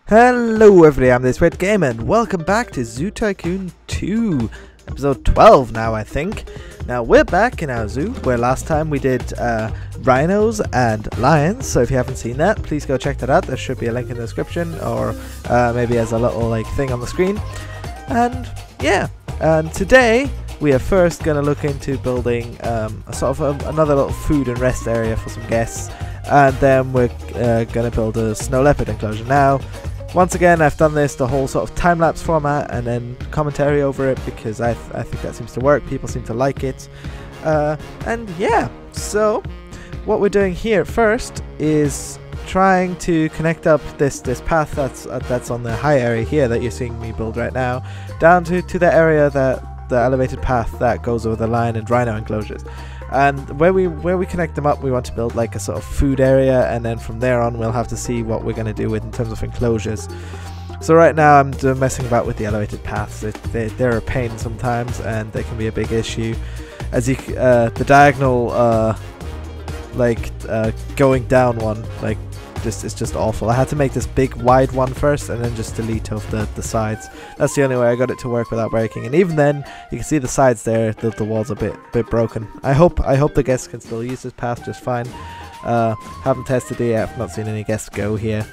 Hello everybody, I'm this Red Gamer and welcome back to Zoo Tycoon 2, episode 12 now I think. Now we're back in our zoo where last time we did rhinos and lions, so if you haven't seen that, please go check that out. There should be a link in the description or maybe as a little thing on the screen. And yeah, and today we are first going to look into building another little food and rest area for some guests. And then we're going to build a snow leopard enclosure. Now, once again, I've done this the whole sort of time-lapse format and then commentary over it because I think that seems to work. People seem to like it. And yeah, so what we're doing here first is trying to connect up this path that's on the high area here that you're seeing me build right now, down to the area the elevated path that goes over the lion and rhino enclosures. And where we connect them up, we want to build like a sort of food area, and then from there on we'll have to see what we're going to do with in terms of enclosures. So right now I'm messing about with the elevated paths. They're a pain sometimes and they can be a big issue. As the diagonal going down one, it's just awful. I had to make this big wide one first and then just delete off the sides. That's the only way I got it to work without breaking, and even then you can see the sides there, the walls are a bit broken. I hope the guests can still use this path just fine. Haven't tested it yet, I've not seen any guests go here.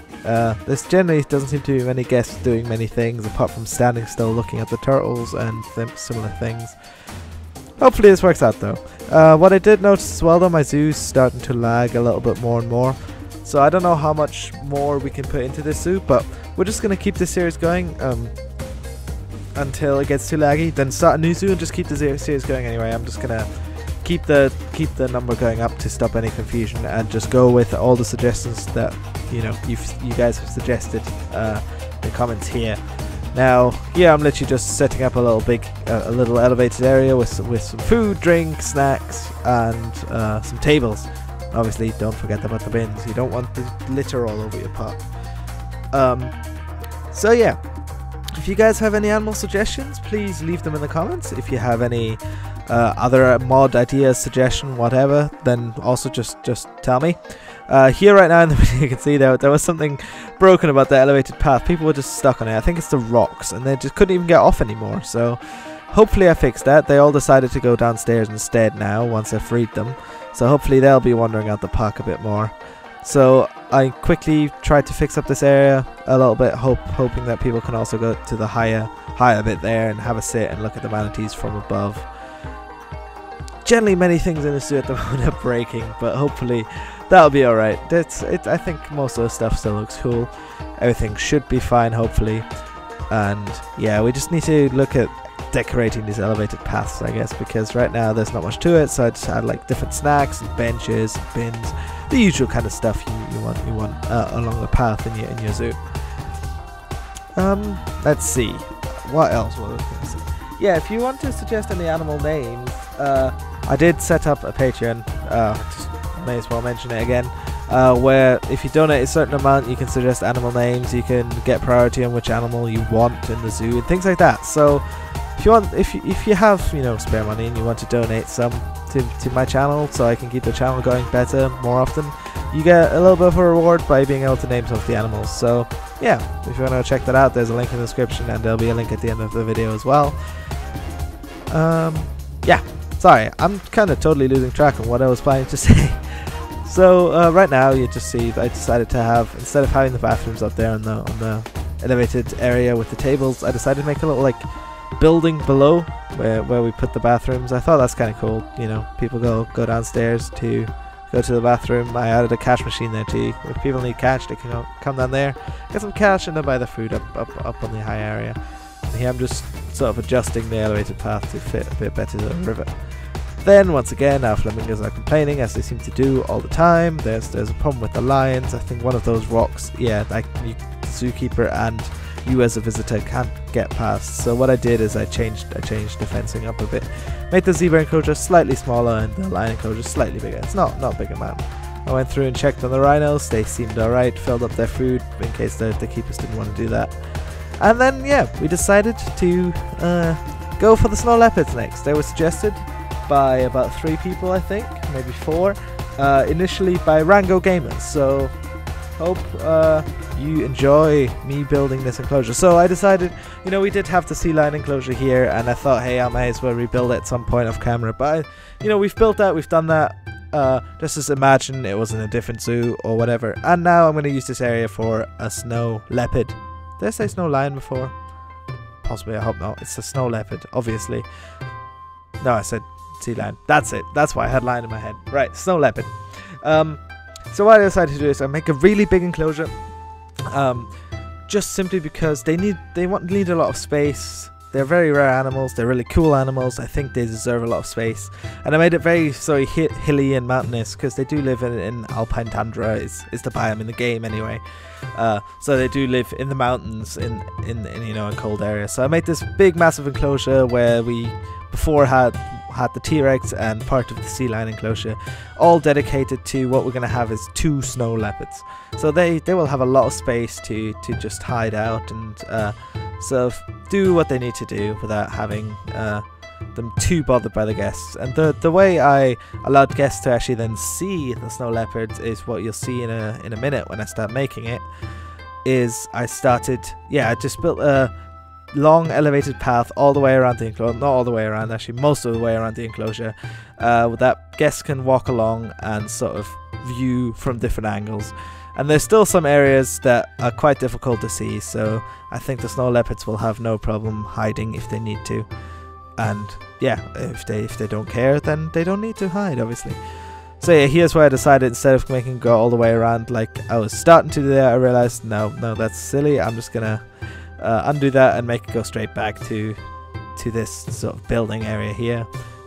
This generally doesn't seem to be many guests doing many things apart from standing still looking at the turtles and similar things. Hopefully this works out though. What I did notice as well though, my zoo's starting to lag a little bit more and more. So I don't know how much more we can put into this zoo, but we're just going to keep this series going until it gets too laggy, then start a new zoo and just keep the series going anyway. I'm just going to keep the number going up to stop any confusion and just go with all the suggestions that you guys have suggested in the comments here. Now, yeah, I'm literally just setting up a little elevated area with some food, drink, snacks, and some tables. Obviously, don't forget about the bins. You don't want the litter all over your pot. So yeah, if you guys have any animal suggestions, please leave them in the comments. If you have any other mod ideas, suggestion, whatever, then also just tell me. Here right now in the video you can see there was something broken about the elevated path. People were just stuck on it. I think it's the rocks and they just couldn't even get off anymore. So hopefully I fixed that. They all decided to go downstairs instead now once I freed them. So hopefully they'll be wandering out the park a bit more. So I quickly tried to fix up this area a little bit, hoping that people can also go to the higher bit there and have a sit and look at the manatees from above. Generally many things in the zoo at the moment are breaking, but hopefully that'll be alright. I think most of the stuff still looks cool. Everything should be fine hopefully. And yeah, we just need to look at decorating these elevated paths, I guess, because right now there's not much to it. So I just had like different snacks and benches and bins, the usual kind of stuff you want along the path in your zoo. Let's see what else was I gonna say. Yeah, if you want to suggest any animal names, I did set up a Patreon, just may as well mention it again, where if you donate a certain amount you can suggest animal names, you can get priority on which animal you want in the zoo and things like that. So if you have spare money and you want to donate some to my channel so I can keep the channel going better more often, you get a little bit of a reward by being able to name some of the animals. So yeah, if you want to check that out, there's a link in the description and there'll be a link at the end of the video as well. Yeah, sorry, I'm kind of totally losing track of what I was planning to say. So right now you just see I decided to have, instead of having the bathrooms up there on the elevated area with the tables, I decided to make a little building below where we put the bathrooms. I thought that's kind of cool. People go downstairs to go to the bathroom. I added a cash machine there too. If people need cash, they can come down there, get some cash, and then buy the food up on the high area. And here I'm just sort of adjusting the elevated path to fit a bit better to the river. Then once again, our flamingos are complaining, as they seem to do all the time. There's a problem with the lions. I think one of those rocks, yeah, the zookeeper and you as a visitor can't get past. So what I did is I changed the fencing up a bit, made the zebra enclosure slightly smaller and the lion enclosure slightly bigger. It's not a big amount. I went through and checked on the rhinos. They seemed alright, filled up their food in case the keepers didn't want to do that. And then yeah, we decided to go for the snow leopards next. They were suggested by about 3 people, I think, maybe 4, initially by Rango Gamers. So hope you enjoy me building this enclosure. So I decided, you know, we did have the sea lion enclosure here, and I thought, hey, I might as well rebuild it at some point off camera. But you know, we've built that, we've done that. Just as imagine it was in a different zoo or whatever. And now I'm going to use this area for a snow leopard. Did I say snow lion before? Possibly, I hope not. It's a snow leopard, obviously. No, I said sea lion. That's it. That's why I had lion in my head. Right, snow leopard. So what I decided to do is I make a really big enclosure. Just simply because they need a lot of space. They're very rare animals. They're really cool animals. I think they deserve a lot of space. And I made it very hilly and mountainous because they do live in alpine tundra. Is the biome in the game anyway. So they do live in the mountains in you know, a cold area. So I made this big massive enclosure where we before had the T-Rex and part of the sea lion enclosure, all dedicated to what we're going to have is 2 snow leopards. So they will have a lot of space to just hide out and sort of do what they need to do without having them too bothered by the guests. And the way I allowed guests to actually then see the snow leopards is what you'll see in a minute when I start making it. Is I just built a long elevated path all the way around the enclosure, not all the way around, actually most of the way around the enclosure, that guests can walk along and sort of view from different angles. And there's still some areas that are quite difficult to see, so I think the snow leopards will have no problem hiding if they need to. And yeah, if they don't care, then they don't need to hide, obviously. So yeah, here's where I decided, instead of making it go all the way around like I was starting to do there, I realized no, that's silly. I'm just gonna undo that and make it go straight back to this sort of building area here,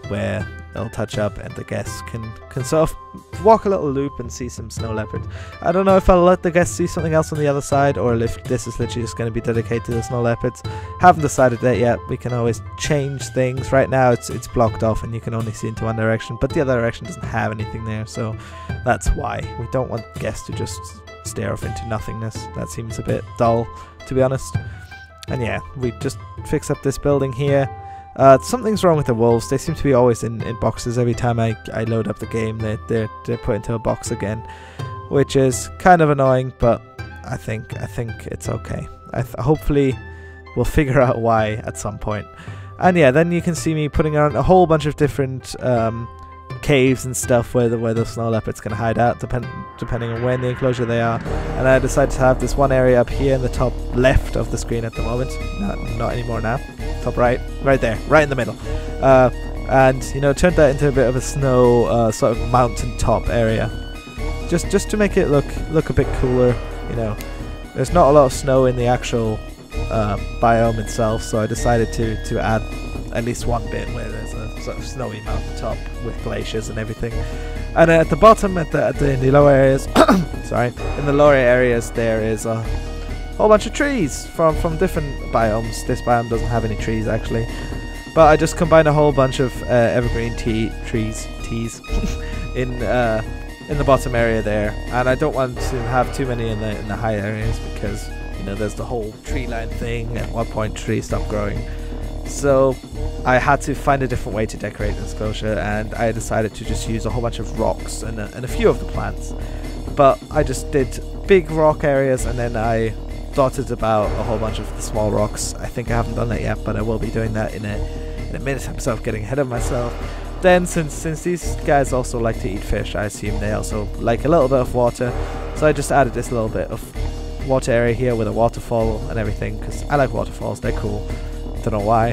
where it'll touch up and the guests can sort of walk a little loop and see some snow leopards. I don't know if I'll let the guests see something else on the other side, or if this is literally just going to be dedicated to the snow leopards. Haven't decided that yet. We can always change things. Right now it's blocked off and you can only see into one direction, but the other direction doesn't have anything there, so that's why. We don't want guests to just stare off into nothingness. That seems a bit dull, to be honest. And yeah, we just fix up this building here. Something's wrong with the wolves. They seem to be always in boxes. Every time I load up the game, they're put into a box again, which is kind of annoying, but I think it's okay. Hopefully we'll figure out why at some point. And yeah, then you can see me putting on a whole bunch of different caves and stuff where the snow leopards can hide out, depending on where in the enclosure they are. And I decided to have this one area up here in the top left of the screen at the moment. Not anymore now. Top right there, right in the middle. And you know, turned that into a bit of a snow sort of mountain top area, just to make it look a bit cooler. You know, there's not a lot of snow in the actual biome itself, so I decided to add at least one bit where there's a sort of snowy mountain top with glaciers and everything. And at the bottom, in the lower areas, sorry, in the lower areas there is a whole bunch of trees from different biomes. This biome doesn't have any trees actually, but I just combined a whole bunch of evergreen trees in the bottom area there. And I don't want to have too many in the high areas because, you know, there's the whole tree line thing. At one point trees stop growing, so I had to find a different way to decorate this enclosure, and I decided to just use a whole bunch of rocks and a few of the plants. But I just did big rock areas, and then I dotted about a whole bunch of the small rocks. I think I haven't done that yet, but I will be doing that in a minute. I'm sort of getting ahead of myself. Then since these guys also like to eat fish, I assume they also like a little bit of water, so I just added this little bit of water area here with a waterfall and everything, because I like waterfalls. They're cool. Don't know why,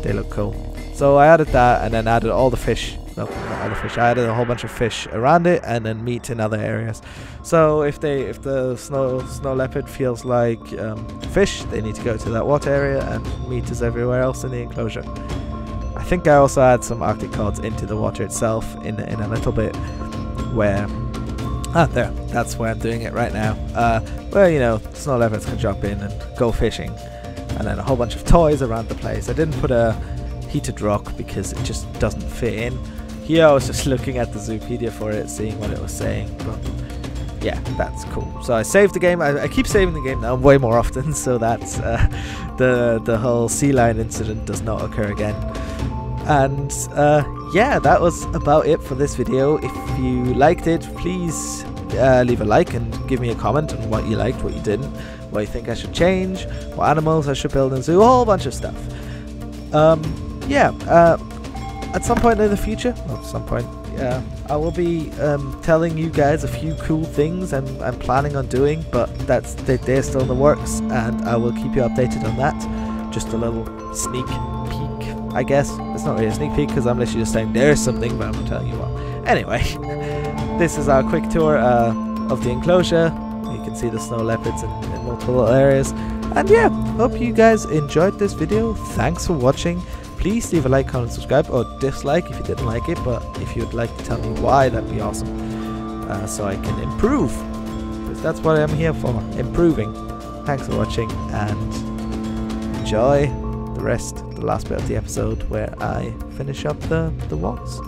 they look cool. So I added that, and then added all the fish. No, not all the fish. I added a whole bunch of fish around it, and then meat in other areas. So if the snow leopard feels like fish, they need to go to that water area, and meat is everywhere else in the enclosure. I think I also add some Arctic cods into the water itself in a little bit, where there, that's where I'm doing it right now. Where, you know, snow leopards can jump in and go fishing. And then a whole bunch of toys around the place. I didn't put a heated rock because it just doesn't fit in. Here I was just looking at the Zoopedia for it, seeing what it was saying. But yeah, that's cool. So I saved the game. I keep saving the game now way more often, so that's the whole sea lion incident does not occur again. And yeah, that was about it for this video. If you liked it, please leave a like and give me a comment on what you liked, what you didn't, what you think I should change, what animals I should build in zoo, a whole bunch of stuff. At some point in the future, I will be telling you guys a few cool things I'm planning on doing, but they're still in the works, and I will keep you updated on that. Just a little sneak peek, I guess. It's not really a sneak peek because I'm literally just saying there's something, but I'm not telling you what. Anyway, this is our quick tour of the enclosure. You can see the snow leopards in multiple areas. And yeah, hope you guys enjoyed this video. Thanks for watching. Please leave a like, comment, subscribe, or dislike if you didn't like it, but if you'd like to tell me why, that'd be awesome. So I can improve. Because that's what I'm here for, improving. Thanks for watching, and enjoy the last bit of the episode where I finish up the walls.